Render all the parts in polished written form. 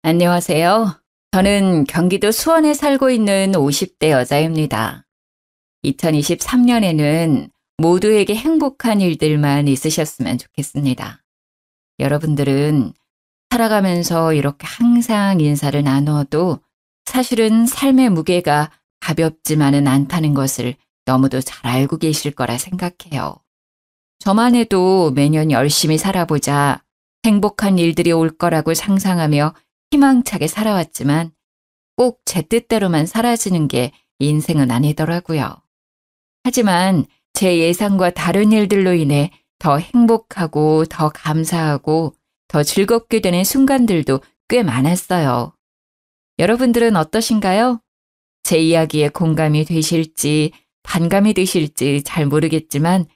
안녕하세요. 저는 경기도 수원에 살고 있는 50대 여자입니다. 2023년에는 모두에게 행복한 일들만 있으셨으면 좋겠습니다. 여러분들은 살아가면서 이렇게 항상 인사를 나누어도 사실은 삶의 무게가 가볍지만은 않다는 것을 너무도 잘 알고 계실 거라 생각해요. 저만 해도 매년 열심히 살아보자 행복한 일들이 올 거라고 상상하며 희망차게 살아왔지만 꼭 제 뜻대로만 사라지는 게 인생은 아니더라고요. 하지만 제 예상과 다른 일들로 인해 더 행복하고 더 감사하고 더 즐겁게 되는 순간들도 꽤 많았어요. 여러분들은 어떠신가요? 제 이야기에 공감이 되실지 반감이 드실지 잘 모르겠지만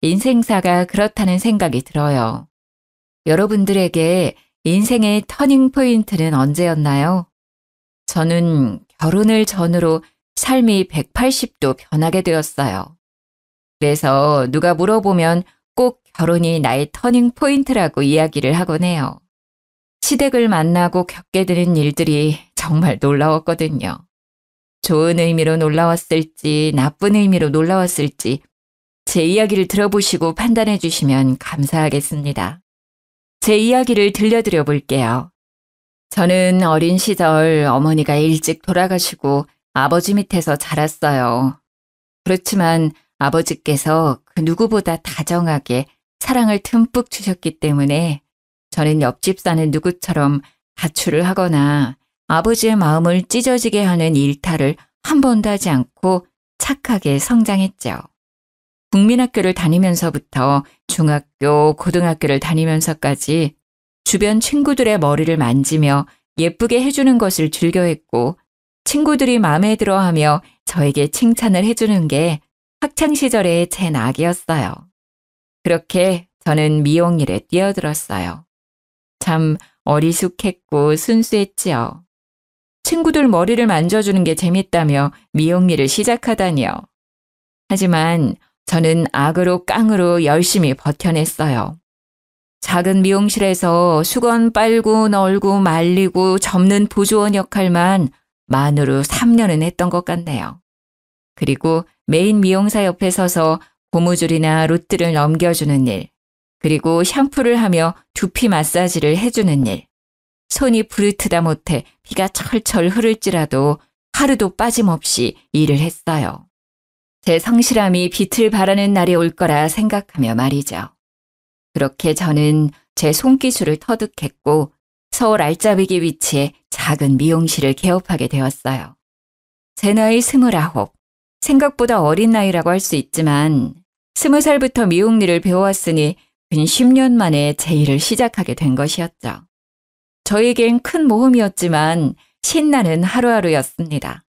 인생사가 그렇다는 생각이 들어요. 여러분들에게 인생의 터닝 포인트는 언제였나요? 저는 결혼을 전후로 삶이 180도 변하게 되었어요. 그래서 누가 물어보면 꼭 결혼이 나의 터닝 포인트라고 이야기를 하곤 해요. 시댁을 만나고 겪게 되는 일들이 정말 놀라웠거든요. 좋은 의미로 놀라웠을지 나쁜 의미로 놀라웠을지 제 이야기를 들어보시고 판단해 주시면 감사하겠습니다. 제 이야기를 들려드려 볼게요. 저는 어린 시절 어머니가 일찍 돌아가시고 아버지 밑에서 자랐어요. 그렇지만 아버지께서 그 누구보다 다정하게 사랑을 듬뿍 주셨기 때문에 저는 옆집 사는 누구처럼 가출을 하거나 아버지의 마음을 찢어지게 하는 일탈을 한 번도 하지 않고 착하게 성장했죠. 국민학교를 다니면서부터 중학교, 고등학교를 다니면서까지 주변 친구들의 머리를 만지며 예쁘게 해주는 것을 즐겨했고 친구들이 마음에 들어하며 저에게 칭찬을 해주는 게 학창시절의 제 낙이었어요. 그렇게 저는 미용일에 뛰어들었어요. 참 어리숙했고 순수했지요. 친구들 머리를 만져주는 게 재밌다며 미용일을 시작하다니요. 하지만 저는 악으로 깡으로 열심히 버텨냈어요. 작은 미용실에서 수건 빨고 널고 말리고 접는 보조원 역할만 만으로 3년은 했던 것 같네요. 그리고 메인 미용사 옆에 서서 고무줄이나 로트를 넘겨주는 일, 그리고 샴푸를 하며 두피 마사지를 해주는 일. 손이 부르트다 못해 피가 철철 흐를지라도 하루도 빠짐없이 일을 했어요. 제 성실함이 빛을 발하는 날이 올 거라 생각하며 말이죠. 그렇게 저는 제 손기술을 터득했고 서울 알짜배기 위치에 작은 미용실을 개업하게 되었어요. 제 나이 29, 생각보다 어린 나이라고 할 수 있지만 20살부터 미용 일을 배워왔으니 근 10년 만에 제 일을 시작하게 된 것이었죠. 저에겐 큰 모험이었지만 신나는 하루하루였습니다.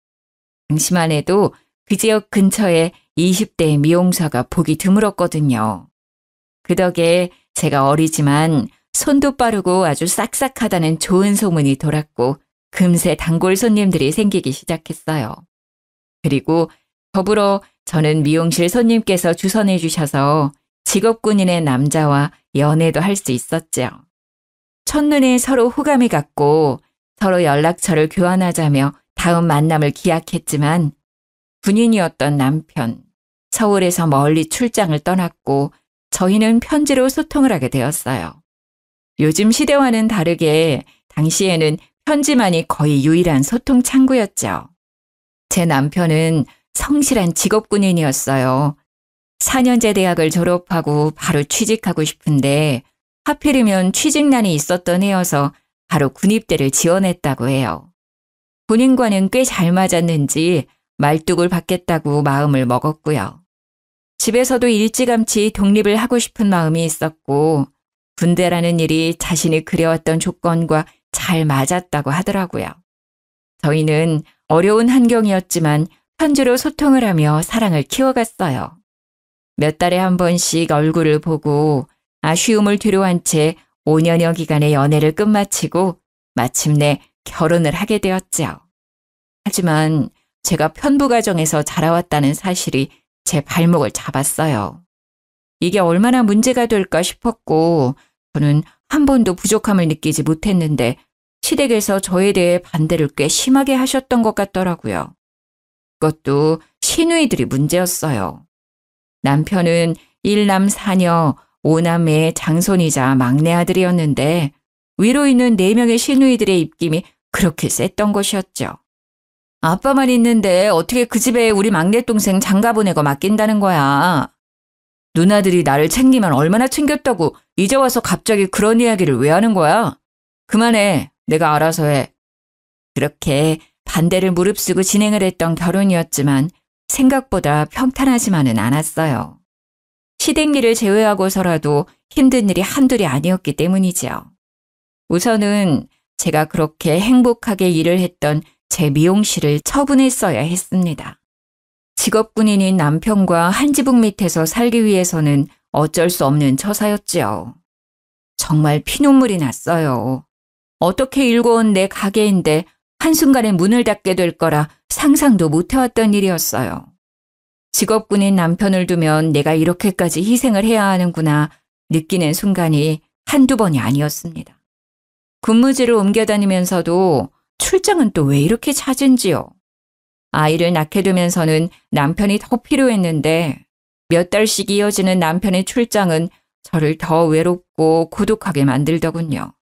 당시만 해도 그 지역 근처에 20대의 미용사가 보기 드물었거든요. 그 덕에 제가 어리지만 손도 빠르고 아주 싹싹하다는 좋은 소문이 돌았고 금세 단골 손님들이 생기기 시작했어요. 그리고 더불어 저는 미용실 손님께서 주선해 주셔서 직업군인의 남자와 연애도 할 수 있었죠. 첫눈에 서로 호감이 갔고 서로 연락처를 교환하자며 다음 만남을 기약했지만 군인이었던 남편, 서울에서 멀리 출장을 떠났고 저희는 편지로 소통을 하게 되었어요. 요즘 시대와는 다르게 당시에는 편지만이 거의 유일한 소통 창구였죠. 제 남편은 성실한 직업군인이었어요. 4년제 대학을 졸업하고 바로 취직하고 싶은데 하필이면 취직난이 있었던 해여서 바로 군입대를 지원했다고 해요. 본인과는 꽤 잘 맞았는지 말뚝을 받겠다고 마음을 먹었고요. 집에서도 일찌감치 독립을 하고 싶은 마음이 있었고 군대라는 일이 자신이 그려왔던 조건과 잘 맞았다고 하더라고요. 저희는 어려운 환경이었지만 편지로 소통을 하며 사랑을 키워갔어요. 몇 달에 한 번씩 얼굴을 보고 아쉬움을 뒤로한 채 5년여 기간의 연애를 끝마치고 마침내 결혼을 하게 되었죠. 하지만 제가 편부 가정에서 자라왔다는 사실이 제 발목을 잡았어요. 이게 얼마나 문제가 될까 싶었고 저는 한 번도 부족함을 느끼지 못했는데 시댁에서 저에 대해 반대를 꽤 심하게 하셨던 것 같더라고요. 그것도 시누이들이 문제였어요. 남편은 1남 4녀 5남매의 장손이자 막내 아들이었는데 위로 있는 4명의 시누이들의 입김이 그렇게 셌던 것이었죠. 아빠만 있는데 어떻게 그 집에 우리 막내 동생 장가 보내고 맡긴다는 거야. 누나들이 나를 챙기면 얼마나 챙겼다고 이제 와서 갑자기 그런 이야기를 왜 하는 거야? 그만해. 내가 알아서 해. 그렇게 반대를 무릅쓰고 진행을 했던 결혼이었지만 생각보다 평탄하지만은 않았어요. 시댁 일을 제외하고서라도 힘든 일이 한둘이 아니었기 때문이지요. 우선은 제가 그렇게 행복하게 일을 했던 제 미용실을 처분했어야 했습니다. 직업군인인 남편과 한 지붕 밑에서 살기 위해서는 어쩔 수 없는 처사였지요. 정말 피눈물이 났어요. 어떻게 일궈온 내 가게인데 한순간에 문을 닫게 될 거라 상상도 못 해왔던 일이었어요. 직업군인 남편을 두면 내가 이렇게까지 희생을 해야 하는구나 느끼는 순간이 한두 번이 아니었습니다. 근무지를 옮겨 다니면서도 출장은 또 왜 이렇게 잦은지요. 아이를 낳게 되면서는 남편이 더 필요했는데 몇 달씩 이어지는 남편의 출장은 저를 더 외롭고 고독하게 만들더군요.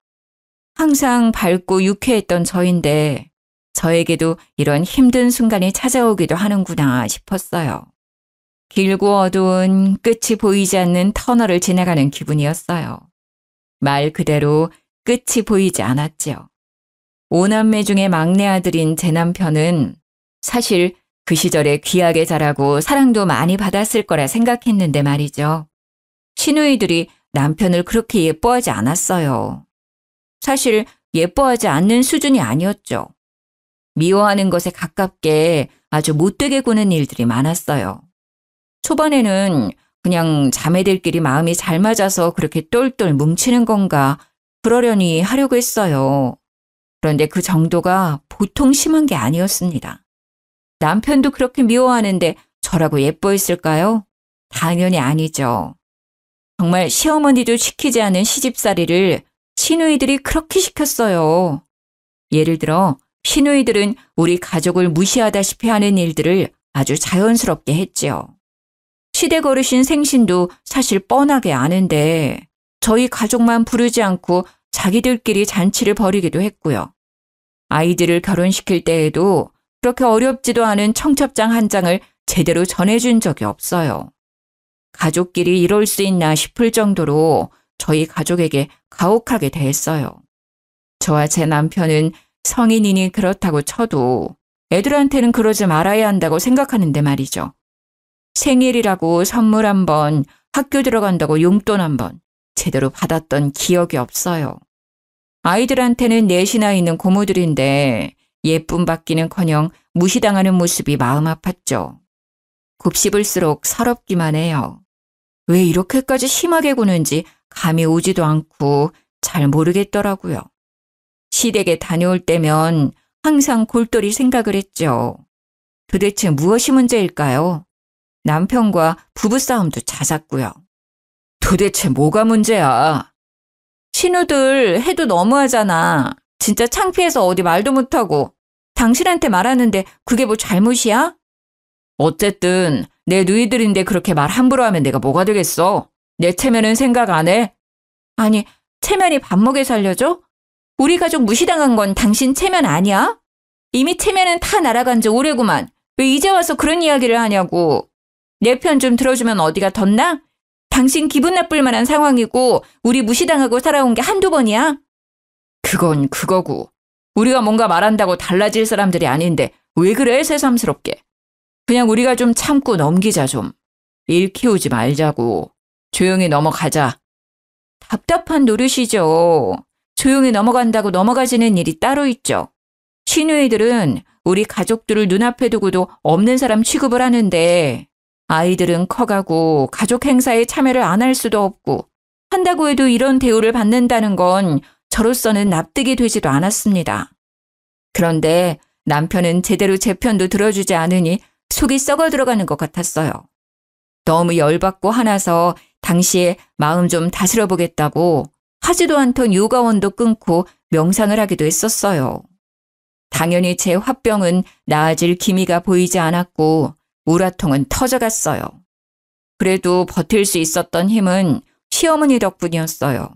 항상 밝고 유쾌했던 저인데 저에게도 이런 힘든 순간이 찾아오기도 하는구나 싶었어요. 길고 어두운 끝이 보이지 않는 터널을 지나가는 기분이었어요. 말 그대로 끝이 보이지 않았지요. 5남매 중에 막내 아들인 제 남편은 사실 그 시절에 귀하게 자라고 사랑도 많이 받았을 거라 생각했는데 말이죠. 시누이들이 남편을 그렇게 예뻐하지 않았어요. 사실 예뻐하지 않는 수준이 아니었죠. 미워하는 것에 가깝게 아주 못되게 구는 일들이 많았어요. 초반에는 그냥 자매들끼리 마음이 잘 맞아서 그렇게 똘똘 뭉치는 건가 그러려니 하려고 했어요. 그런데 그 정도가 보통 심한 게 아니었습니다. 남편도 그렇게 미워하는데 저라고 예뻐했을까요? 당연히 아니죠. 정말 시어머니도 시키지 않은 시집살이를 시누이들이 그렇게 시켰어요. 예를 들어 시누이들은 우리 가족을 무시하다시피 하는 일들을 아주 자연스럽게 했지요. 시댁 어르신 생신도 사실 뻔하게 아는데 저희 가족만 부르지 않고 자기들끼리 잔치를 벌이기도 했고요. 아이들을 결혼시킬 때에도 그렇게 어렵지도 않은 청첩장 한 장을 제대로 전해준 적이 없어요. 가족끼리 이럴 수 있나 싶을 정도로 저희 가족에게 가혹하게 대했어요. 저와 제 남편은 성인이니 그렇다고 쳐도 애들한테는 그러지 말아야 한다고 생각하는데 말이죠. 생일이라고 선물 한 번, 학교 들어간다고 용돈 한 번 제대로 받았던 기억이 없어요. 아이들한테는 넷이나 있는 고모들인데 예쁨 받기는커녕 무시당하는 모습이 마음 아팠죠. 곱씹을수록 서럽기만 해요. 왜 이렇게까지 심하게 구는지 감이 오지도 않고 잘 모르겠더라고요. 시댁에 다녀올 때면 항상 골똘히 생각을 했죠. 도대체 무엇이 문제일까요? 남편과 부부싸움도 잦았고요. 도대체 뭐가 문제야? 신우들 해도 너무하잖아. 진짜 창피해서 어디 말도 못하고. 당신한테 말하는데 그게 뭐 잘못이야? 어쨌든 내 누이들인데 그렇게 말 함부로 하면 내가 뭐가 되겠어? 내 체면은 생각 안 해? 아니, 체면이 밥 먹여 살려줘? 우리 가족 무시당한 건 당신 체면 아니야? 이미 체면은 다 날아간 지 오래구만. 왜 이제 와서 그런 이야기를 하냐고. 내 편 좀 들어주면 어디가 덧나? 당신 기분 나쁠 만한 상황이고 우리 무시당하고 살아온 게 한두 번이야? 그건 그거고. 우리가 뭔가 말한다고 달라질 사람들이 아닌데 왜 그래 새삼스럽게. 그냥 우리가 좀 참고 넘기자 좀. 일 키우지 말자고. 조용히 넘어가자. 답답한 노릇이죠. 조용히 넘어간다고 넘어가지는 일이 따로 있죠. 시누이들은 우리 가족들을 눈앞에 두고도 없는 사람 취급을 하는데 아이들은 커가고 가족 행사에 참여를 안 할 수도 없고 한다고 해도 이런 대우를 받는다는 건 저로서는 납득이 되지도 않았습니다. 그런데 남편은 제대로 제 편도 들어주지 않으니 속이 썩어 들어가는 것 같았어요. 너무 열받고 화나서 당시에 마음 좀 다스려 보겠다고 하지도 않던 요가원도 끊고 명상을 하기도 했었어요. 당연히 제 화병은 나아질 기미가 보이지 않았고 우라통은 터져갔어요. 그래도 버틸 수 있었던 힘은 시어머니 덕분이었어요.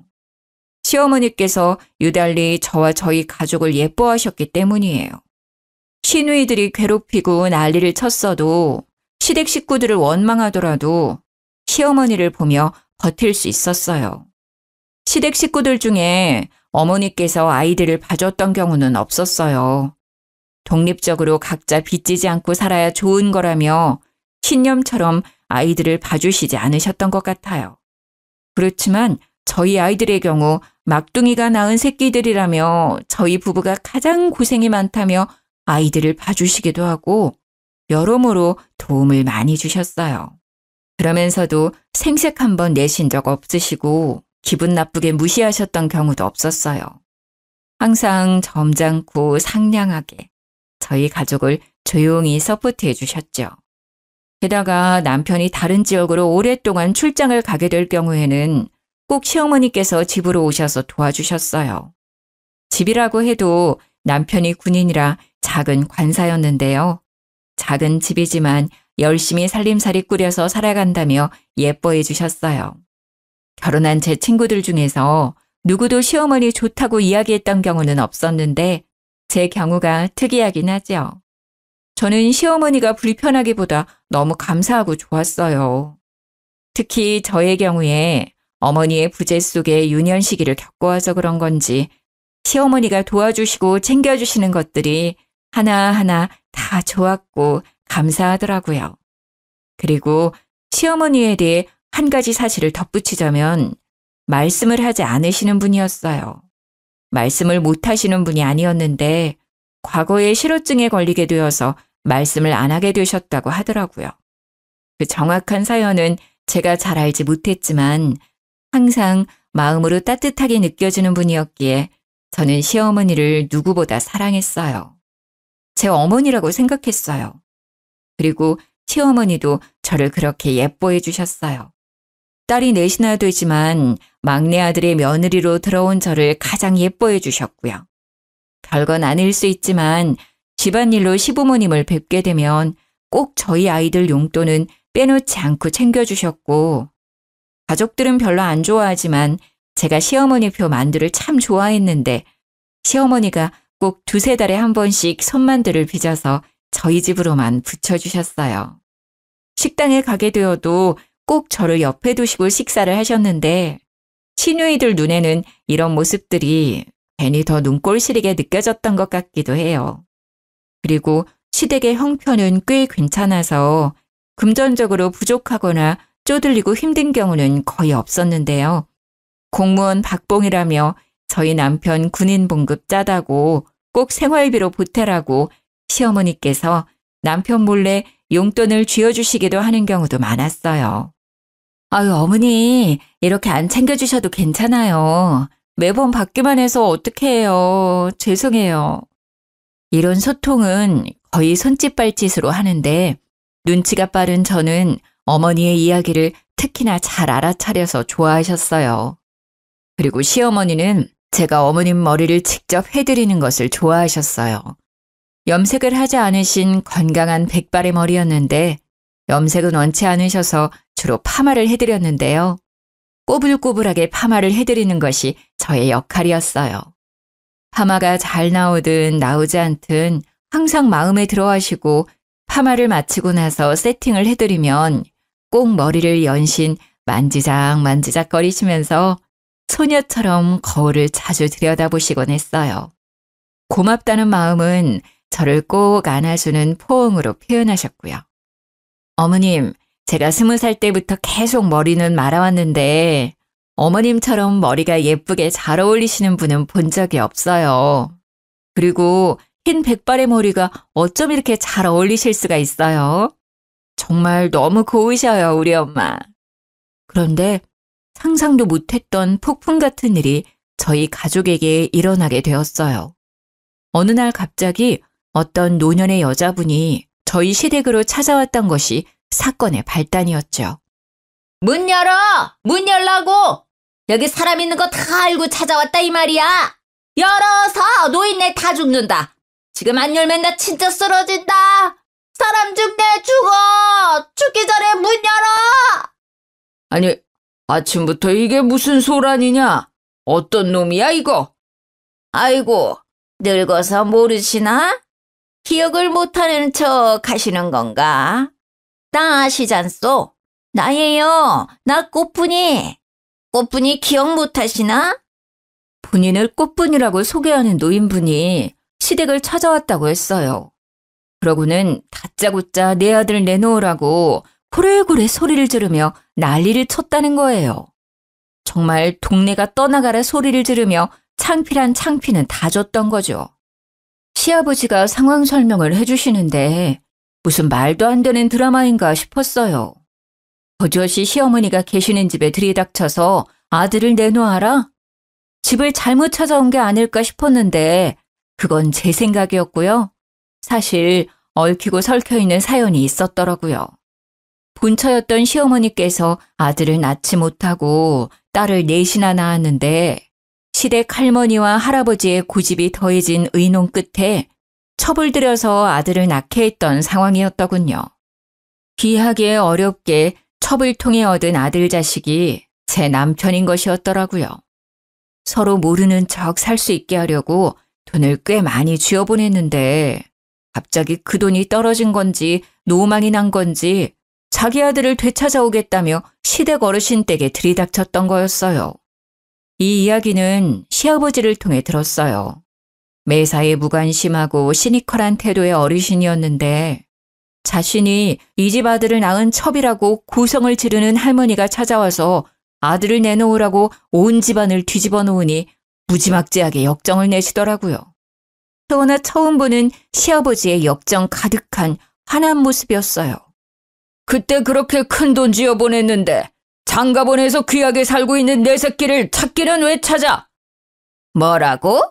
시어머니께서 유달리 저와 저희 가족을 예뻐하셨기 때문이에요. 시누이들이 괴롭히고 난리를 쳤어도 시댁 식구들을 원망하더라도 시어머니를 보며 버틸 수 있었어요. 시댁 식구들 중에 어머니께서 아이들을 봐줬던 경우는 없었어요. 독립적으로 각자 빚지지 않고 살아야 좋은 거라며 신념처럼 아이들을 봐주시지 않으셨던 것 같아요. 그렇지만 저희 아이들의 경우 막둥이가 낳은 새끼들이라며 저희 부부가 가장 고생이 많다며 아이들을 봐주시기도 하고 여러모로 도움을 많이 주셨어요. 그러면서도 생색 한번 내신 적 없으시고 기분 나쁘게 무시하셨던 경우도 없었어요. 항상 점잖고 상냥하게 저희 가족을 조용히 서포트해 주셨죠. 게다가 남편이 다른 지역으로 오랫동안 출장을 가게 될 경우에는 꼭 시어머니께서 집으로 오셔서 도와주셨어요. 집이라고 해도 남편이 군인이라 작은 관사였는데요. 작은 집이지만 열심히 살림살이 꾸려서 살아간다며 예뻐해 주셨어요. 결혼한 제 친구들 중에서 누구도 시어머니 좋다고 이야기했던 경우는 없었는데 제 경우가 특이하긴 하죠. 저는 시어머니가 불편하기보다 너무 감사하고 좋았어요. 특히 저의 경우에 어머니의 부재 속에 유년 시기를 겪어와서 그런 건지 시어머니가 도와주시고 챙겨주시는 것들이 하나하나 다 좋았고 감사하더라고요. 그리고 시어머니에 대해 한 가지 사실을 덧붙이자면 말씀을 하지 않으시는 분이었어요. 말씀을 못 하시는 분이 아니었는데 과거에 실어증에 걸리게 되어서 말씀을 안 하게 되셨다고 하더라고요. 그 정확한 사연은 제가 잘 알지 못했지만 항상 마음으로 따뜻하게 느껴지는 분이었기에 저는 시어머니를 누구보다 사랑했어요. 제 어머니라고 생각했어요. 그리고 시어머니도 저를 그렇게 예뻐해 주셨어요. 딸이 넷이나 되지만 막내 아들의 며느리로 들어온 저를 가장 예뻐해 주셨고요. 별건 아닐 수 있지만 집안일로 시부모님을 뵙게 되면 꼭 저희 아이들 용돈은 빼놓지 않고 챙겨주셨고 가족들은 별로 안 좋아하지만 제가 시어머니 표 만두를 참 좋아했는데 시어머니가 꼭 두세 달에 한 번씩 손만두를 빚어서 저희 집으로만 붙여주셨어요. 식당에 가게 되어도 꼭 저를 옆에 두시고 식사를 하셨는데 시누이들 눈에는 이런 모습들이 괜히 더 눈꼴 시리게 느껴졌던 것 같기도 해요. 그리고 시댁의 형편은 꽤 괜찮아서 금전적으로 부족하거나 쪼들리고 힘든 경우는 거의 없었는데요. 공무원 박봉이라며 저희 남편 군인 봉급 짜다고 꼭 생활비로 보태라고 시어머니께서 남편 몰래 용돈을 쥐어주시기도 하는 경우도 많았어요. 아유, 어머니, 이렇게 안 챙겨주셔도 괜찮아요. 매번 받기만 해서 어떻게 해요. 죄송해요. 이런 소통은 거의 손짓발짓으로 하는데 눈치가 빠른 저는 어머니의 이야기를 특히나 잘 알아차려서 좋아하셨어요. 그리고 시어머니는 제가 어머님 머리를 직접 해드리는 것을 좋아하셨어요. 염색을 하지 않으신 건강한 백발의 머리였는데 염색은 원치 않으셔서 주로 파마를 해드렸는데요. 꼬불꼬불하게 파마를 해드리는 것이 저의 역할이었어요. 파마가 잘 나오든 나오지 않든 항상 마음에 들어 하시고 파마를 마치고 나서 세팅을 해드리면 꼭 머리를 연신 만지작 거리시면서 소녀처럼 거울을 자주 들여다보시곤 했어요. 고맙다는 마음은 저를 꼭 안아주는 포옹으로 표현하셨고요. 어머님, 제가 20살 때부터 계속 머리는 말아왔는데 어머님처럼 머리가 예쁘게 잘 어울리시는 분은 본 적이 없어요. 그리고 흰 백발의 머리가 어쩜 이렇게 잘 어울리실 수가 있어요? 정말 너무 고우셔요, 우리 엄마. 그런데 상상도 못했던 폭풍 같은 일이 저희 가족에게 일어나게 되었어요. 어느 날 갑자기 어떤 노년의 여자분이 저희 시댁으로 찾아왔던 것이 사건의 발단이었죠. 문 열어! 문 열라고! 여기 사람 있는 거 다 알고 찾아왔다 이 말이야! 열어서 노인네 다 죽는다. 지금 안 열면 나 진짜 쓰러진다. 사람 죽네 죽어. 죽기 전에 문 열어. 아니, 아침부터 이게 무슨 소란이냐? 어떤 놈이야, 이거? 아이고, 늙어서 모르시나? 기억을 못하는 척 하시는 건가? 나 아시잖소? 나예요. 나 꽃분이. 꽃분이 기억 못하시나? 본인을 꽃분이라고 소개하는 노인분이 시댁을 찾아왔다고 했어요. 그러고는 다짜고짜 내 아들 내놓으라고 고래고래 소리를 지르며 난리를 쳤다는 거예요. 정말 동네가 떠나가라 소리를 지르며 창피란 창피는 다 줬던 거죠. 시아버지가 상황 설명을 해주시는데 무슨 말도 안 되는 드라마인가 싶었어요. 버젓이 시어머니가 계시는 집에 들이닥쳐서 아들을 내놓아라? 집을 잘못 찾아온 게 아닐까 싶었는데 그건 제 생각이었고요. 사실 얽히고 설켜 있는 사연이 있었더라고요. 본처였던 시어머니께서 아들을 낳지 못하고 딸을 넷이나 낳았는데 시댁 할머니와 할아버지의 고집이 더해진 의논 끝에 첩을 들여서 아들을 낳게 했던 상황이었더군요. 귀하게 어렵게 첩을 통해 얻은 아들 자식이 제 남편인 것이었더라고요. 서로 모르는 척 살 수 있게 하려고 돈을 꽤 많이 쥐어보냈는데 갑자기 그 돈이 떨어진 건지 노망이 난 건지 자기 아들을 되찾아오겠다며 시댁 어르신 댁에 들이닥쳤던 거였어요. 이 이야기는 시아버지를 통해 들었어요. 매사에 무관심하고 시니컬한 태도의 어르신이었는데 자신이 이 집 아들을 낳은 첩이라고 고성을 지르는 할머니가 찾아와서 아들을 내놓으라고 온 집안을 뒤집어 놓으니 무지막지하게 역정을 내시더라고요. 태어나 처음 보는 시아버지의 역정 가득한 화난 모습이었어요. 그때 그렇게 큰 돈 쥐어 보냈는데 장가보내서 귀하게 살고 있는 내 새끼를 찾기는 왜 찾아? 뭐라고?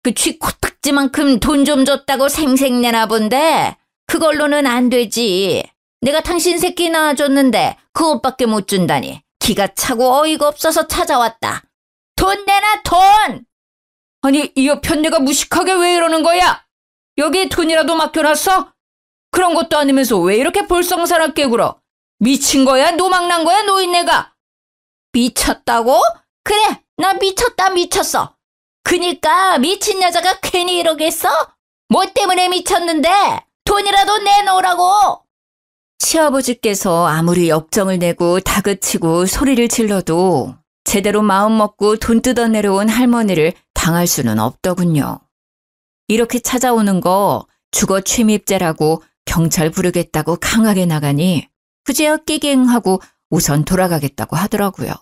그 쥐 코딱지만큼 돈 좀 줬다고 생색내나 본데 그걸로는 안 되지. 내가 당신 새끼 낳아줬는데 그것밖에 못 준다니. 기가 차고 어이가 없어서 찾아왔다. 돈 내놔 돈! 아니 이 편네가 무식하게 왜 이러는 거야? 여기 돈이라도 맡겨놨어? 그런 것도 아니면서 왜 이렇게 볼썽사납게 굴어? 미친 거야? 노망난 거야? 노인네가? 미쳤다고? 그래, 나 미쳤어. 그니까 미친 여자가 괜히 이러겠어? 뭐 때문에 미쳤는데? 돈이라도 내놓으라고! 시아버지께서 아무리 역정을 내고 다그치고 소리를 질러도 제대로 마음 먹고 돈 뜯어 내려온 할머니를 당할 수는 없더군요. 이렇게 찾아오는 거 주거 침입죄라고 경찰 부르겠다고 강하게 나가니 그제야 끼갱하고 우선 돌아가겠다고 하더라고요.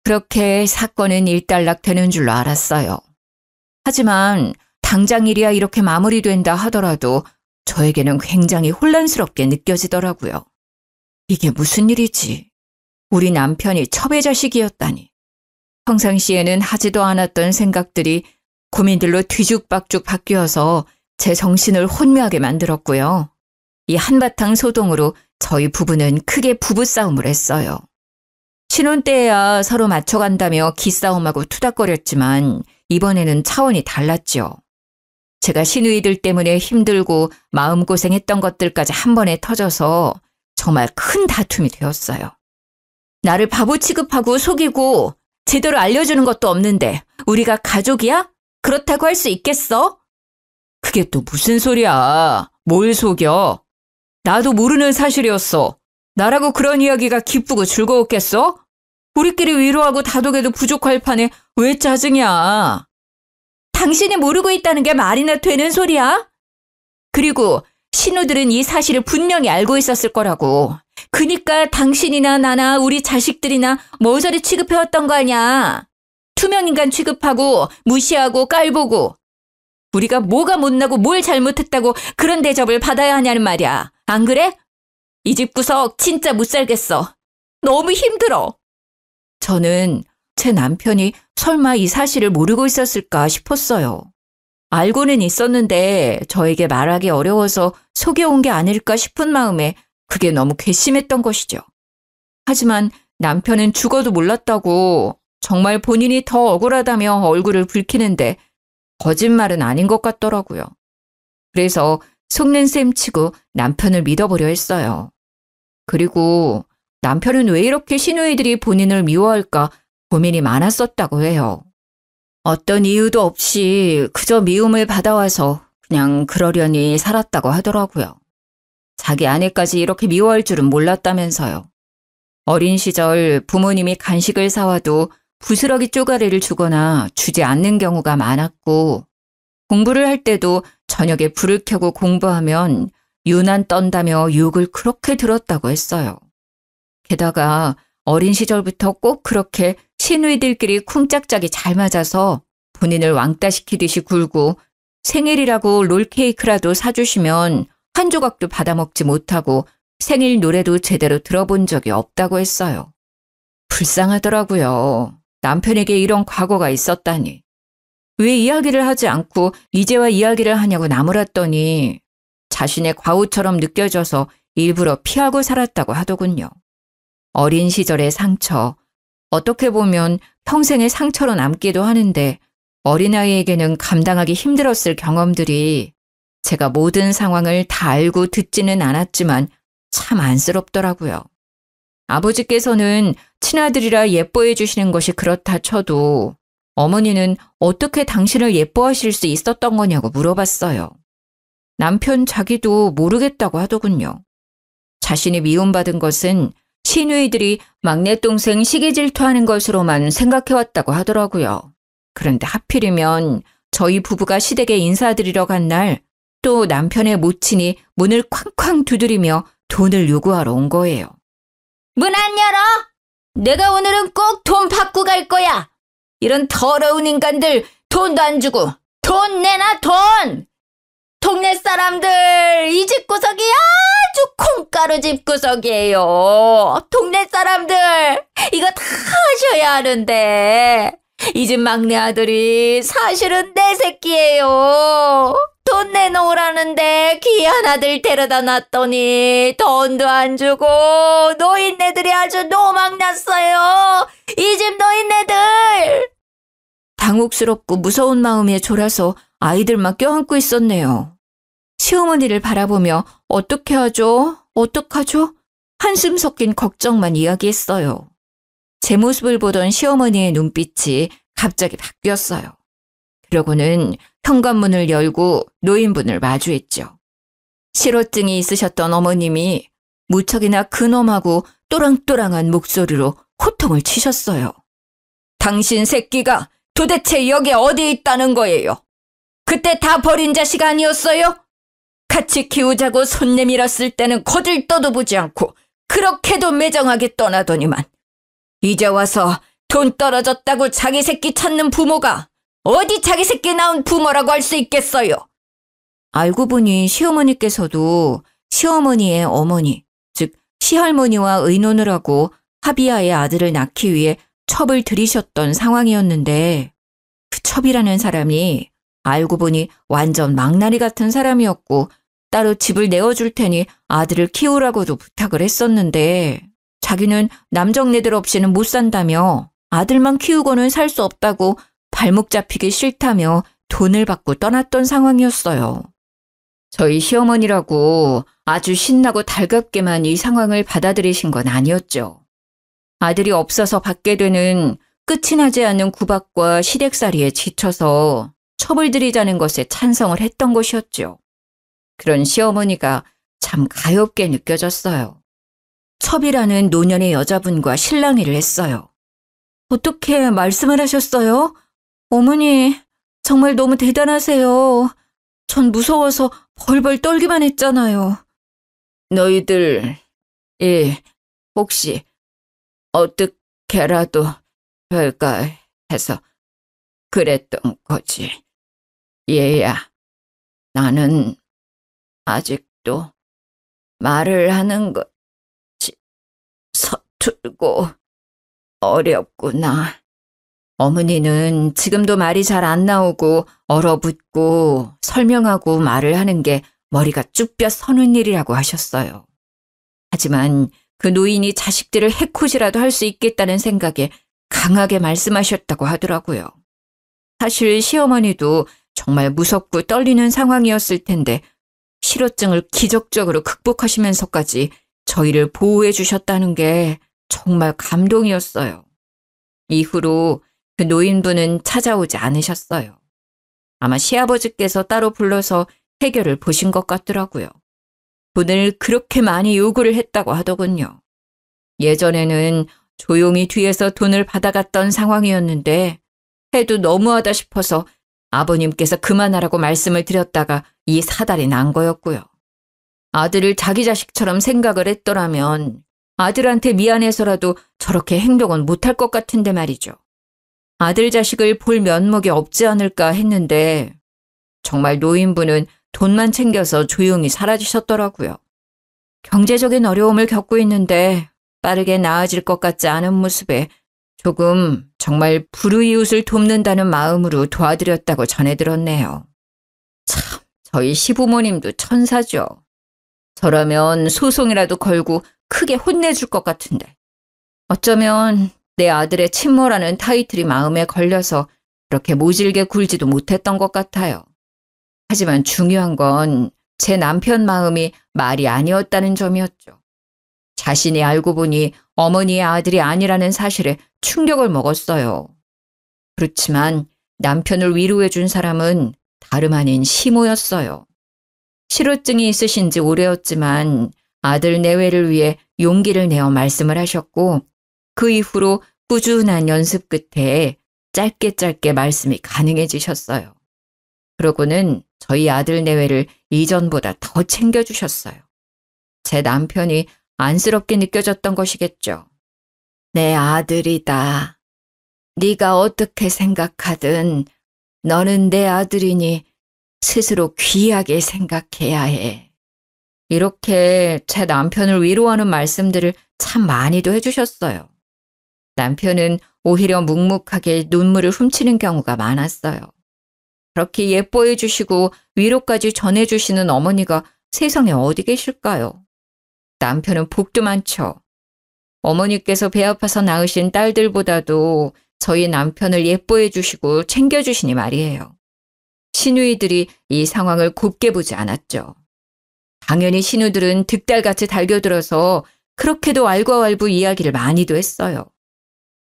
그렇게 사건은 일단락되는 줄로 알았어요. 하지만 당장 일이야 이렇게 마무리된다 하더라도 저에게는 굉장히 혼란스럽게 느껴지더라고요. 이게 무슨 일이지? 우리 남편이 첩의 자식이었다니. 평상시에는 하지도 않았던 생각들이 고민들로 뒤죽박죽 바뀌어서 제 정신을 혼미하게 만들었고요. 이 한바탕 소동으로 저희 부부는 크게 부부싸움을 했어요. 신혼 때야 서로 맞춰간다며 기싸움하고 투닥거렸지만 이번에는 차원이 달랐죠. 제가 시누이들 때문에 힘들고 마음고생했던 것들까지 한 번에 터져서 정말 큰 다툼이 되었어요. 나를 바보 취급하고 속이고 제대로 알려주는 것도 없는데 우리가 가족이야? 그렇다고 할 수 있겠어? 그게 또 무슨 소리야? 뭘 속여? 나도 모르는 사실이었어. 나라고 그런 이야기가 기쁘고 즐거웠겠어? 우리끼리 위로하고 다독여도 부족할 판에 왜 짜증이야? 당신이 모르고 있다는 게 말이나 되는 소리야? 그리고 신우들은 이 사실을 분명히 알고 있었을 거라고. 그니까 당신이나 나나 우리 자식들이나 모조리 취급해왔던 거 아니야. 투명인간 취급하고 무시하고 깔보고. 우리가 뭐가 못나고 뭘 잘못했다고 그런 대접을 받아야 하냐는 말이야. 안 그래? 이 집 구석 진짜 못 살겠어. 너무 힘들어. 저는 제 남편이 설마 이 사실을 모르고 있었을까 싶었어요. 알고는 있었는데 저에게 말하기 어려워서 속여온 게 아닐까 싶은 마음에 그게 너무 괘씸했던 것이죠. 하지만 남편은 죽어도 몰랐다고 정말 본인이 더 억울하다며 얼굴을 붉히는데 거짓말은 아닌 것 같더라고요. 그래서 속는 셈 치고 남편을 믿어보려 했어요. 그리고 남편은 왜 이렇게 시누이들이 본인을 미워할까 고민이 많았었다고 해요. 어떤 이유도 없이 그저 미움을 받아와서 그냥 그러려니 살았다고 하더라고요. 자기 아내까지 이렇게 미워할 줄은 몰랐다면서요. 어린 시절 부모님이 간식을 사와도 부스러기 쪼가리를 주거나 주지 않는 경우가 많았고, 공부를 할 때도 저녁에 불을 켜고 공부하면 유난 떤다며 욕을 그렇게 들었다고 했어요. 게다가 어린 시절부터 꼭 그렇게 시누이들끼리 쿵짝짝이 잘 맞아서 본인을 왕따시키듯이 굴고 생일이라고 롤케이크라도 사주시면 한 조각도 받아먹지 못하고 생일 노래도 제대로 들어본 적이 없다고 했어요. 불쌍하더라고요. 남편에게 이런 과거가 있었다니. 왜 이야기를 하지 않고 이제와 이야기를 하냐고 나무랐더니 자신의 과오처럼 느껴져서 일부러 피하고 살았다고 하더군요. 어린 시절의 상처, 어떻게 보면 평생의 상처로 남기도 하는데 어린아이에게는 감당하기 힘들었을 경험들이 제가 모든 상황을 다 알고 듣지는 않았지만 참 안쓰럽더라고요. 아버지께서는 친아들이라 예뻐해 주시는 것이 그렇다 쳐도 어머니는 어떻게 당신을 예뻐하실 수 있었던 거냐고 물어봤어요. 남편 자기도 모르겠다고 하더군요. 자신이 미움받은 것은 시누이들이 막내 동생 시기 질투하는 것으로만 생각해왔다고 하더라고요. 그런데 하필이면 저희 부부가 시댁에 인사드리러 간 날 또 남편의 모친이 문을 쾅쾅 두드리며 돈을 요구하러 온 거예요. 문 안 열어! 내가 오늘은 꼭 돈 받고 갈 거야! 이런 더러운 인간들 돈도 안 주고 돈 내놔 돈! 동네 사람들 이 집구석이 아주 콩가루 집구석이에요. 동네 사람들 이거 다 하셔야 하는데 이 집 막내 아들이 사실은 내 새끼예요. 돈 내놓으라는데 귀한 아들 데려다 놨더니 돈도 안 주고 노인네들이 아주 노망났어요. 이 집 노인네들. 당혹스럽고 무서운 마음에 졸아서 아이들만 껴안고 있었네요. 시어머니를 바라보며 어떻게 하죠? 어떡하죠? 한숨 섞인 걱정만 이야기했어요. 제 모습을 보던 시어머니의 눈빛이 갑자기 바뀌었어요. 그러고는 현관문을 열고 노인분을 마주했죠. 실어증이 있으셨던 어머님이 무척이나 근엄하고 또랑또랑한 목소리로 호통을 치셨어요. 당신 새끼가 도대체 여기 어디 있다는 거예요? 그때 다 버린 자식 아니었어요? 같이 키우자고 손 내밀었을 때는 거들떠도 보지 않고 그렇게도 매정하게 떠나더니만 이제 와서 돈 떨어졌다고 자기 새끼 찾는 부모가 어디 자기 새끼 낳은 부모라고 할 수 있겠어요? 알고 보니 시어머니께서도 시어머니의 어머니, 즉 시할머니와 의논을 하고 합의하에 아들을 낳기 위해 첩을 들이셨던 상황이었는데 그 첩이라는 사람이 알고 보니 완전 망나니 같은 사람이었고 따로 집을 내어줄 테니 아들을 키우라고도 부탁을 했었는데 자기는 남정네들 없이는 못 산다며 아들만 키우고는 살 수 없다고 발목 잡히기 싫다며 돈을 받고 떠났던 상황이었어요. 저희 시어머니라고 아주 신나고 달갑게만 이 상황을 받아들이신 건 아니었죠. 아들이 없어서 받게 되는 끝이 나지 않는 구박과 시댁살이에 지쳐서 첩을 들이자는 것에 찬성을 했던 것이었죠. 그런 시어머니가 참 가엾게 느껴졌어요. 첩이라는 노년의 여자분과 실랑이를 했어요. 어떻게 말씀을 하셨어요? 어머니, 정말 너무 대단하세요. 전 무서워서 벌벌 떨기만 했잖아요. 너희들, 혹시 어떻게라도 별까 해서 그랬던 거지. 얘야, 나는 아직도 말을 하는 것이 서툴고 어렵구나. 어머니는 지금도 말이 잘 안 나오고 얼어붙고 설명하고 말을 하는 게 머리가 쭈뼛 서는 일이라고 하셨어요. 하지만 그 노인이 자식들을 해코지라도 할 수 있겠다는 생각에 강하게 말씀하셨다고 하더라고요. 사실 시어머니도 정말 무섭고 떨리는 상황이었을 텐데 실어증을 기적적으로 극복하시면서까지 저희를 보호해 주셨다는 게 정말 감동이었어요. 이후로 그 노인분은 찾아오지 않으셨어요. 아마 시아버지께서 따로 불러서 해결을 보신 것 같더라고요. 돈을 그렇게 많이 요구를 했다고 하더군요. 예전에는 조용히 뒤에서 돈을 받아갔던 상황이었는데 해도 너무하다 싶어서 아버님께서 그만하라고 말씀을 드렸다가 이 사달이 난 거였고요. 아들을 자기 자식처럼 생각을 했더라면 아들한테 미안해서라도 저렇게 행동은 못할 것 같은데 말이죠. 아들 자식을 볼 면목이 없지 않을까 했는데 정말 노인분은 돈만 챙겨서 조용히 사라지셨더라고요. 경제적인 어려움을 겪고 있는데 빠르게 나아질 것 같지 않은 모습에 조금 정말 불우이웃을 돕는다는 마음으로 도와드렸다고 전해 들었네요. 참, 저희 시부모님도 천사죠. 저라면 소송이라도 걸고 크게 혼내줄 것 같은데. 어쩌면 내 아들의 친모라는 타이틀이 마음에 걸려서 그렇게 모질게 굴지도 못했던 것 같아요. 하지만 중요한 건 제 남편 마음이 말이 아니었다는 점이었죠. 자신이 알고 보니 어머니의 아들이 아니라는 사실에 충격을 먹었어요. 그렇지만 남편을 위로해 준 사람은 다름 아닌 시모였어요. 실어증이 있으신 지 오래였지만 아들 내외를 위해 용기를 내어 말씀을 하셨고 그 이후로 꾸준한 연습 끝에 짧게 말씀이 가능해지셨어요. 그러고는 저희 아들 내외를 이전보다 더 챙겨주셨어요. 제 남편이 안쓰럽게 느껴졌던 것이겠죠. 내 아들이다. 네가 어떻게 생각하든 너는 내 아들이니 스스로 귀하게 생각해야 해. 이렇게 제 남편을 위로하는 말씀들을 참 많이도 해주셨어요. 남편은 오히려 묵묵하게 눈물을 훔치는 경우가 많았어요. 그렇게 예뻐해 주시고 위로까지 전해주시는 어머니가 세상에 어디 계실까요? 남편은 복도 많죠. 어머니께서 배 아파서 낳으신 딸들보다도 저희 남편을 예뻐해 주시고 챙겨주시니 말이에요. 시누이들이 이 상황을 곱게 보지 않았죠. 당연히 시누들은 득달같이 달겨들어서 그렇게도 왈가왈부 이야기를 많이도 했어요.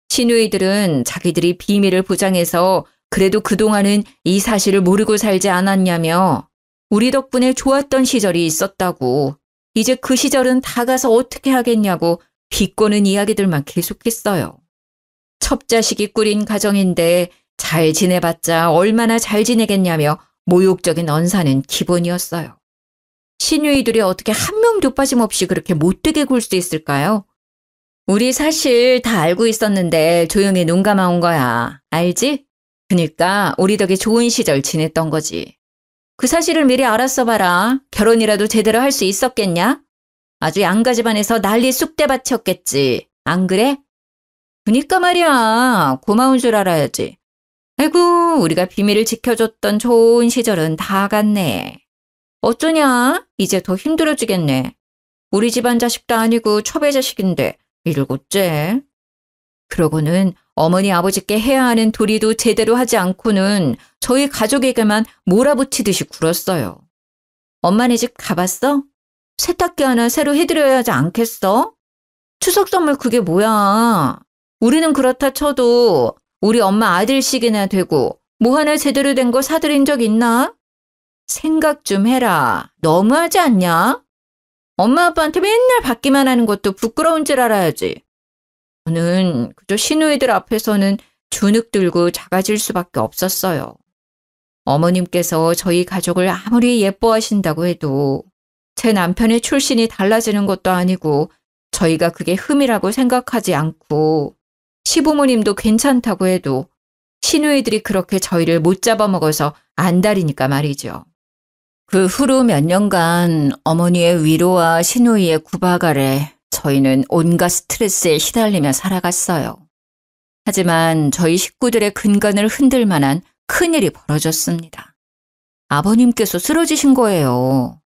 시누이들은 자기들이 비밀을 보장해서 그래도 그동안은 이 사실을 모르고 살지 않았냐며 우리 덕분에 좋았던 시절이 있었다고 이제 그 시절은 다 가서 어떻게 하겠냐고 비꼬는 이야기들만 계속했어요. 첩자식이 꾸린 가정인데 잘 지내봤자 얼마나 잘 지내겠냐며 모욕적인 언사는 기본이었어요. 시누이들이 어떻게 한 명도 빠짐없이 그렇게 못되게 굴 수 있을까요? 우리 사실 다 알고 있었는데 조용히 눈 감아온 거야. 알지? 그러니까 우리 덕에 좋은 시절 지냈던 거지. 그 사실을 미리 알았어 봐라. 결혼이라도 제대로 할 수 있었겠냐? 아주 양가 집안에서 난리 쑥대밭이었겠지. 안 그래? 그니까 말이야. 고마운 줄 알아야지. 아이고, 우리가 비밀을 지켜줬던 좋은 시절은 다 갔네. 어쩌냐? 이제 더 힘들어지겠네. 우리 집안 자식도 아니고 첩의 자식인데 일곱째. 그러고는 어머니 아버지께 해야 하는 도리도 제대로 하지 않고는 저희 가족에게만 몰아붙이듯이 굴었어요. 엄마네 집 가봤어? 세탁기 하나 새로 해드려야 하지 않겠어? 추석 선물 그게 뭐야? 우리는 그렇다 쳐도 우리 엄마 아들씩이나 되고 뭐 하나 제대로 된 거 사드린 적 있나? 생각 좀 해라. 너무하지 않냐? 엄마 아빠한테 맨날 받기만 하는 것도 부끄러운 줄 알아야지. 저는 그저 시누이들 앞에서는 주눅 들고 작아질 수밖에 없었어요. 어머님께서 저희 가족을 아무리 예뻐하신다고 해도 제 남편의 출신이 달라지는 것도 아니고 저희가 그게 흠이라고 생각하지 않고 시부모님도 괜찮다고 해도 시누이들이 그렇게 저희를 못 잡아먹어서 안달이니까 말이죠. 그 후로 몇 년간 어머니의 위로와 시누이의 구박 아래 저희는 온갖 스트레스에 시달리며 살아갔어요. 하지만 저희 식구들의 근간을 흔들 만한 큰일이 벌어졌습니다. 아버님께서 쓰러지신 거예요.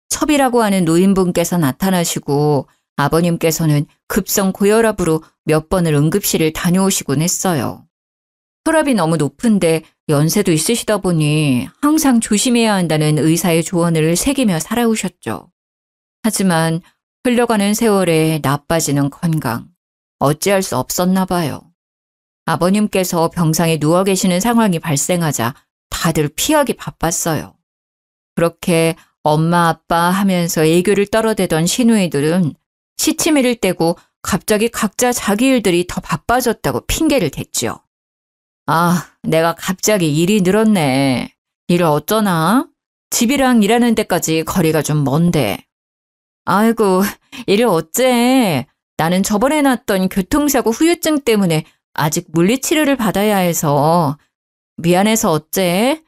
첩이라고 하는 노인분께서 나타나시고 아버님께서는 급성 고혈압으로 몇 번을 응급실을 다녀오시곤 했어요. 혈압이 너무 높은데 연세도 있으시다 보니 항상 조심해야 한다는 의사의 조언을 새기며 살아오셨죠. 하지만 흘러가는 세월에 나빠지는 건강, 어찌할 수 없었나 봐요. 아버님께서 병상에 누워 계시는 상황이 발생하자 다들 피하기 바빴어요. 그렇게 엄마 아빠 하면서 애교를 떨어대던 시누이들은 시치미를 떼고 갑자기 각자 자기 일들이 더 바빠졌다고 핑계를 댔죠. 아, 내가 갑자기 일이 늘었네. 일을 어쩌나? 집이랑 일하는 데까지 거리가 좀 먼데. 아이고, 일을 어째? 나는 저번에 났던 교통사고 후유증 때문에 아직 물리치료를 받아야 해서. 미안해서 어째?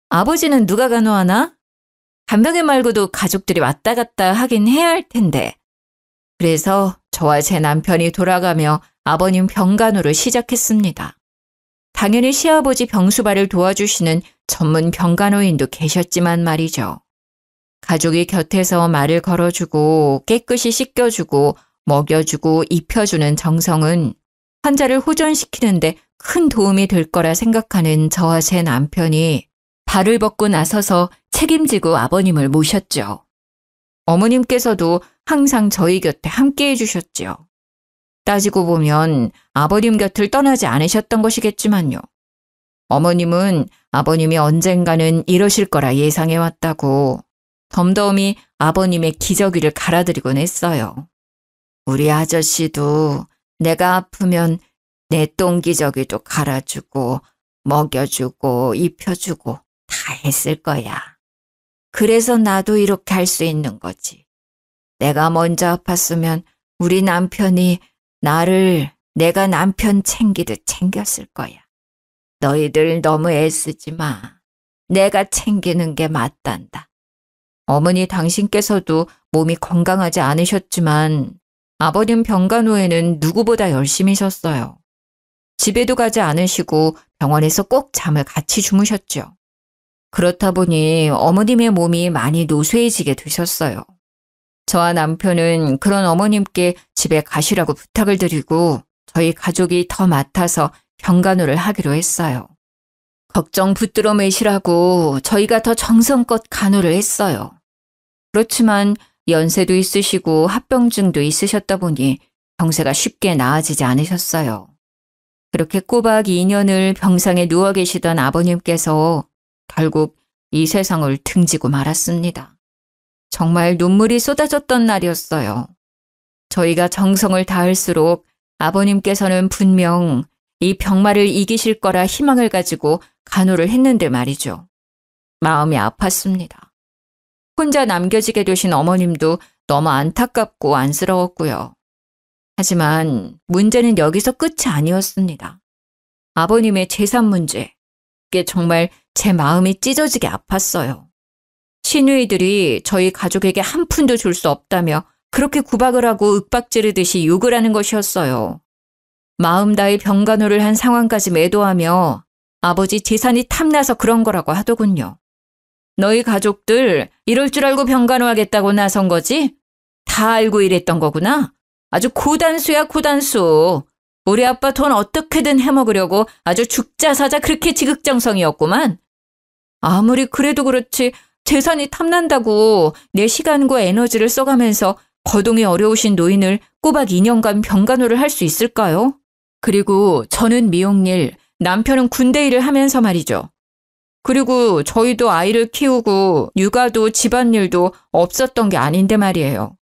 아버지는 누가 간호하나? 간병인 말고도 가족들이 왔다 갔다 하긴 해야 할 텐데. 그래서 저와 제 남편이 돌아가며 아버님 병간호를 시작했습니다. 당연히 시아버지 병수발을 도와주시는 전문 병간호인도 계셨지만 말이죠. 가족이 곁에서 말을 걸어주고 깨끗이 씻겨주고 먹여주고 입혀주는 정성은 환자를 호전시키는데 큰 도움이 될 거라 생각하는 저와 제 남편이 발을 벗고 나서서 책임지고 아버님을 모셨죠. 어머님께서도 항상 저희 곁에 함께 해주셨죠. 따지고 보면 아버님 곁을 떠나지 않으셨던 것이겠지만요. 어머님은 아버님이 언젠가는 이러실 거라 예상해왔다고 덤덤히 아버님의 기저귀를 갈아드리곤 했어요. 우리 아저씨도 내가 아프면 내 똥기저귀도 갈아주고 먹여주고 입혀주고 다 했을 거야. 그래서 나도 이렇게 할 수 있는 거지. 내가 먼저 아팠으면 우리 남편이 나를 내가 남편 챙기듯 챙겼을 거야. 너희들 너무 애쓰지 마. 내가 챙기는 게 맞단다. 어머니 당신께서도 몸이 건강하지 않으셨지만 아버님 병간호에는 누구보다 열심히셨어요. 집에도 가지 않으시고 병원에서 꼭 잠을 같이 주무셨죠. 그렇다 보니 어머님의 몸이 많이 노쇠해지게 되셨어요. 저와 남편은 그런 어머님께 집에 가시라고 부탁을 드리고 저희 가족이 더 맡아서 병간호를 하기로 했어요. 걱정 붙들어 매시라고 저희가 더 정성껏 간호를 했어요. 그렇지만 연세도 있으시고 합병증도 있으셨다 보니 병세가 쉽게 나아지지 않으셨어요. 그렇게 꼬박 2년을 병상에 누워 계시던 아버님께서 결국 이 세상을 등지고 말았습니다. 정말 눈물이 쏟아졌던 날이었어요. 저희가 정성을 다할수록 아버님께서는 분명 이 병마를 이기실 거라 희망을 가지고 간호를 했는데 말이죠. 마음이 아팠습니다. 혼자 남겨지게 되신 어머님도 너무 안타깝고 안쓰러웠고요. 하지만 문제는 여기서 끝이 아니었습니다. 아버님의 재산 문제, 그게 정말 제 마음이 찢어지게 아팠어요. 시누이들이 저희 가족에게 한 푼도 줄 수 없다며 그렇게 구박을 하고 윽박지르듯이 욕을 하는 것이었어요. 마음 다해 병간호를 한 상황까지 매도하며 아버지 재산이 탐나서 그런 거라고 하더군요. 너희 가족들 이럴 줄 알고 병간호하겠다고 나선 거지? 다 알고 이랬던 거구나. 아주 고단수야 고단수. 우리 아빠 돈 어떻게든 해먹으려고 아주 죽자 사자 그렇게 지극정성이었구만. 아무리 그래도 그렇지 재산이 탐난다고 내 시간과 에너지를 써가면서 거동이 어려우신 노인을 꼬박 2년간 병간호를 할 수 있을까요? 그리고 저는 미용일, 남편은 군대 일을 하면서 말이죠. 그리고 저희도 아이를 키우고 육아도 집안일도 없었던 게 아닌데 말이에요.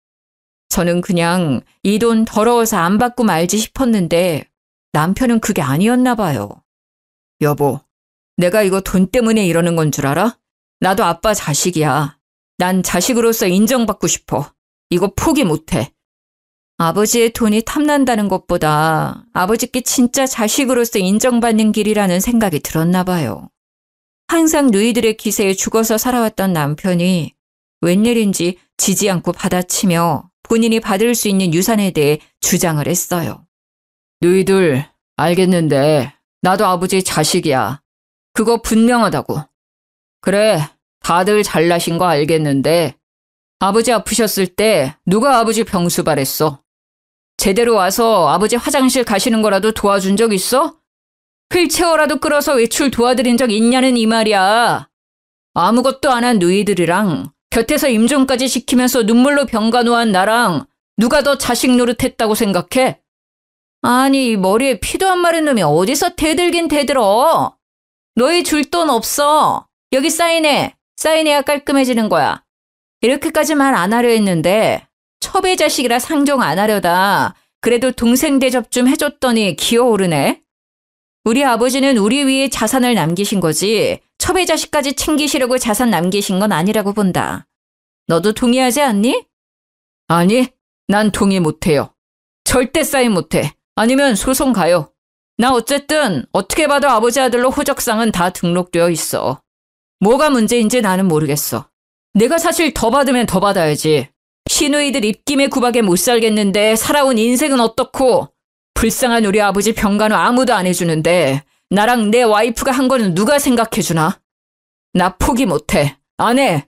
저는 그냥 이 돈 더러워서 안 받고 말지 싶었는데 남편은 그게 아니었나 봐요. 여보, 내가 이거 돈 때문에 이러는 건 줄 알아? 나도 아빠 자식이야. 난 자식으로서 인정받고 싶어. 이거 포기 못해. 아버지의 돈이 탐난다는 것보다 아버지께 진짜 자식으로서 인정받는 길이라는 생각이 들었나 봐요. 항상 누이들의 기세에 죽어서 살아왔던 남편이 웬일인지 지지 않고 받아치며 본인이 받을 수 있는 유산에 대해 주장을 했어요. 누이들 알겠는데 나도 아버지 자식이야. 그거 분명하다고. 그래, 다들 잘나신 거 알겠는데 아버지 아프셨을 때 누가 아버지 병수발했어? 제대로 와서 아버지 화장실 가시는 거라도 도와준 적 있어? 휠체어라도 끌어서 외출 도와드린 적 있냐는 이 말이야. 아무것도 안 한 누이들이랑 곁에서 임종까지 시키면서 눈물로 병간호한 나랑 누가 더 자식 노릇했다고 생각해? 아니, 머리에 피도 안 마른 놈이 어디서 대들긴 대들어. 너희 줄 돈 없어. 여기 사인해. 사인해야 깔끔해지는 거야. 이렇게까지 말 안 하려 했는데 첩의 자식이라 상종 안 하려다 그래도 동생 대접 좀 해줬더니 기어오르네. 우리 아버지는 우리 위에 자산을 남기신 거지 첩의 자식까지 챙기시려고 자산 남기신 건 아니라고 본다. 너도 동의하지 않니? 아니, 난 동의 못해요. 절대 사인 못해. 아니면 소송 가요. 나 어쨌든 어떻게 봐도 아버지 아들로 호적상은 다 등록되어 있어. 뭐가 문제인지 나는 모르겠어. 내가 사실 더 받으면 더 받아야지. 시누이들 입김에 구박에 못 살겠는데 살아온 인생은 어떻고 불쌍한 우리 아버지 병간호 아무도 안 해주는데 나랑 내 와이프가 한 거는 누가 생각해주나? 나 포기 못해. 안 해.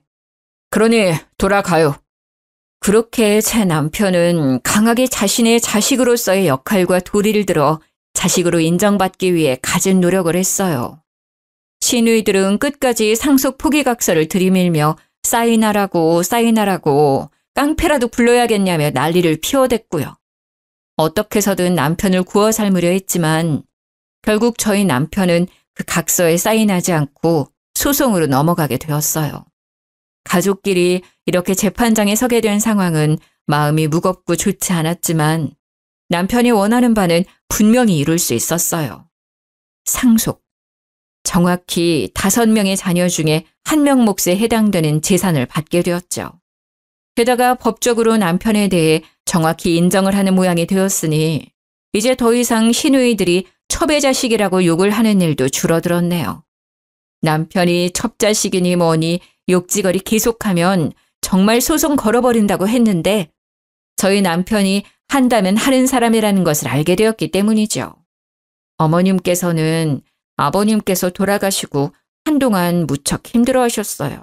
그러니 돌아가요. 그렇게 제 남편은 강하게 자신의 자식으로서의 역할과 도리를 들어 자식으로 인정받기 위해 갖은 노력을 했어요. 시누이들은 끝까지 상속 포기각서를 들이밀며 사인하라고 깡패라도 불러야겠냐며 난리를 피워댔고요. 어떻게 해서든 남편을 구워 삶으려 했지만 결국 저희 남편은 그 각서에 사인하지 않고 소송으로 넘어가게 되었어요. 가족끼리 이렇게 재판장에 서게 된 상황은 마음이 무겁고 좋지 않았지만 남편이 원하는 바는 분명히 이룰 수 있었어요. 상속. 정확히 5명의 자녀 중에 1명 몫에 해당되는 재산을 받게 되었죠. 게다가 법적으로 남편에 대해 정확히 인정을 하는 모양이 되었으니 이제 더 이상 시누이들이 첩의 자식이라고 욕을 하는 일도 줄어들었네요. 남편이 첩자식이니 뭐니 욕지거리 계속하면 정말 소송 걸어버린다고 했는데 저희 남편이 한다면 하는 사람이라는 것을 알게 되었기 때문이죠. 어머님께서는 아버님께서 돌아가시고 한동안 무척 힘들어하셨어요.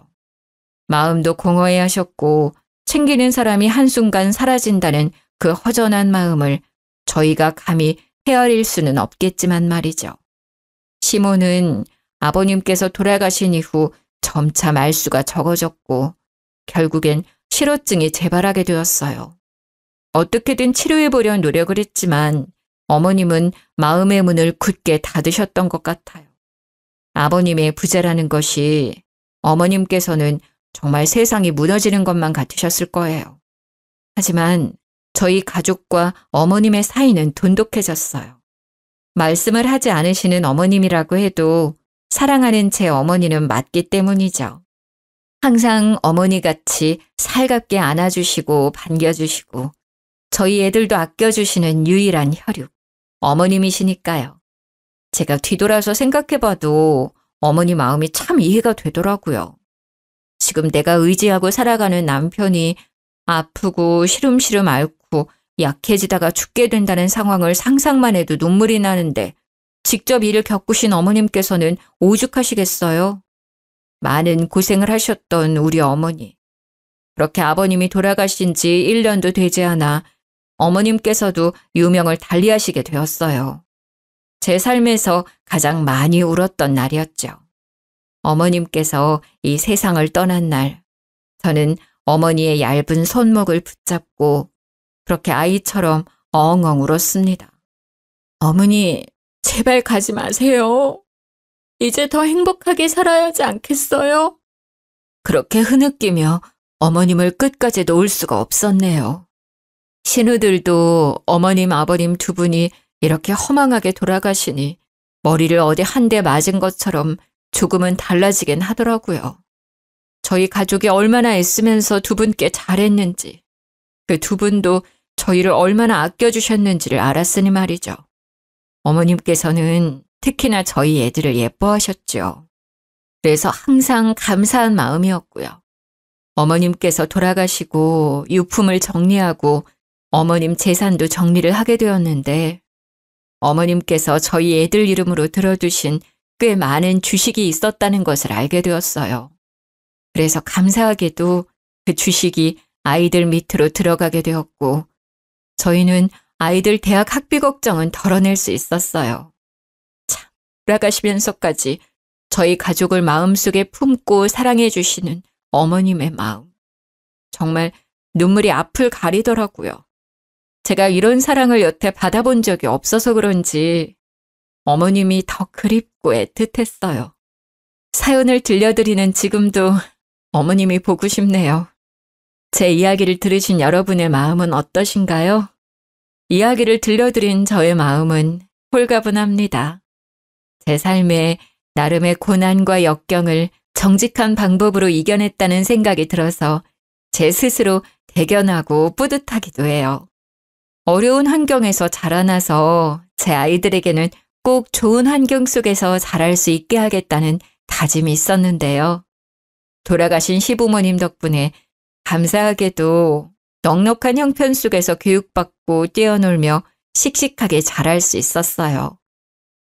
마음도 공허해 하셨고 챙기는 사람이 한순간 사라진다는 그 허전한 마음을 저희가 감히 헤아릴 수는 없겠지만 말이죠. 시모는 아버님께서 돌아가신 이후 점차 말수가 적어졌고 결국엔 실어증이 재발하게 되었어요. 어떻게든 치료해보려 노력을 했지만 어머님은 마음의 문을 굳게 닫으셨던 것 같아요. 아버님의 부재라는 것이 어머님께서는 정말 세상이 무너지는 것만 같으셨을 거예요. 하지만 저희 가족과 어머님의 사이는 돈독해졌어요. 말씀을 하지 않으시는 어머님이라고 해도 사랑하는 제 어머니는 맞기 때문이죠. 항상 어머니같이 살갑게 안아주시고 반겨주시고 저희 애들도 아껴주시는 유일한 혈육, 어머님이시니까요. 제가 뒤돌아서 생각해봐도 어머니 마음이 참 이해가 되더라고요. 지금 내가 의지하고 살아가는 남편이 아프고 시름시름 앓고 약해지다가 죽게 된다는 상황을 상상만 해도 눈물이 나는데 직접 이를 겪으신 어머님께서는 오죽하시겠어요? 많은 고생을 하셨던 우리 어머니. 그렇게 아버님이 돌아가신 지 1년도 되지 않아 어머님께서도 유명을 달리하시게 되었어요. 제 삶에서 가장 많이 울었던 날이었죠. 어머님께서 이 세상을 떠난 날, 저는 어머니의 얇은 손목을 붙잡고 그렇게 아이처럼 엉엉 울었습니다. 어머니, 제발 가지 마세요. 이제 더 행복하게 살아야 하지 않겠어요? 그렇게 흐느끼며 어머님을 끝까지 놓을 수가 없었네요. 신우들도 어머님, 아버님 두 분이 이렇게 허망하게 돌아가시니 머리를 어디 한 대 맞은 것처럼 조금은 달라지긴 하더라고요. 저희 가족이 얼마나 애쓰면서 두 분께 잘했는지, 그 두 분도 저희를 얼마나 아껴주셨는지를 알았으니 말이죠. 어머님께서는 특히나 저희 애들을 예뻐하셨죠. 그래서 항상 감사한 마음이었고요. 어머님께서 돌아가시고 유품을 정리하고 어머님 재산도 정리를 하게 되었는데 어머님께서 저희 애들 이름으로 들어두신 꽤 많은 주식이 있었다는 것을 알게 되었어요. 그래서 감사하게도 그 주식이 아이들 밑으로 들어가게 되었고 저희는 아이들 대학 학비 걱정은 덜어낼 수 있었어요. 참, 돌아가시면서까지 저희 가족을 마음속에 품고 사랑해 주시는 어머님의 마음. 정말 눈물이 앞을 가리더라고요. 제가 이런 사랑을 여태 받아본 적이 없어서 그런지 어머님이 더 그립고 애틋했어요. 사연을 들려드리는 지금도 어머님이 보고 싶네요. 제 이야기를 들으신 여러분의 마음은 어떠신가요? 이야기를 들려드린 저의 마음은 홀가분합니다. 제 삶에 나름의 고난과 역경을 정직한 방법으로 이겨냈다는 생각이 들어서 제 스스로 대견하고 뿌듯하기도 해요. 어려운 환경에서 자라나서 제 아이들에게는 꼭 좋은 환경 속에서 자랄 수 있게 하겠다는 다짐이 있었는데요. 돌아가신 시부모님 덕분에 감사하게도 넉넉한 형편 속에서 교육받고 뛰어놀며 씩씩하게 자랄 수 있었어요.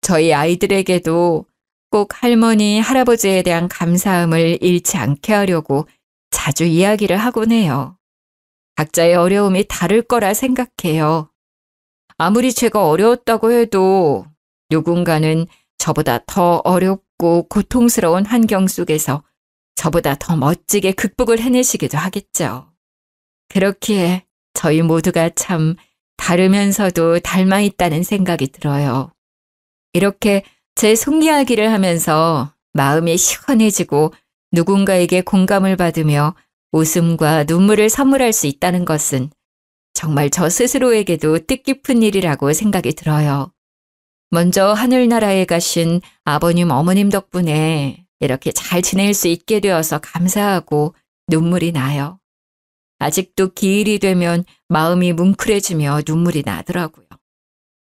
저희 아이들에게도 꼭 할머니, 할아버지에 대한 감사함을 잃지 않게 하려고 자주 이야기를 하곤 해요. 각자의 어려움이 다를 거라 생각해요. 아무리 제가 어려웠다고 해도 누군가는 저보다 더 어렵고 고통스러운 환경 속에서 저보다 더 멋지게 극복을 해내시기도 하겠죠. 그렇기에 저희 모두가 참 다르면서도 닮아 있다는 생각이 들어요. 이렇게 제 속 이야기를 하면서 마음이 시원해지고 누군가에게 공감을 받으며 웃음과 눈물을 선물할 수 있다는 것은 정말 저 스스로에게도 뜻깊은 일이라고 생각이 들어요. 먼저 하늘나라에 가신 아버님, 어머님 덕분에 이렇게 잘 지낼 수 있게 되어서 감사하고 눈물이 나요. 아직도 기일이 되면 마음이 뭉클해지며 눈물이 나더라고요.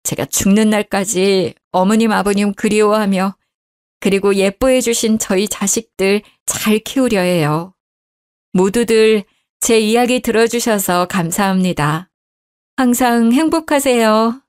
제가 죽는 날까지 어머님, 아버님 그리워하며 그리고 예뻐해 주신 저희 자식들 잘 키우려 해요. 모두들 제 이야기 들어주셔서 감사합니다. 항상 행복하세요.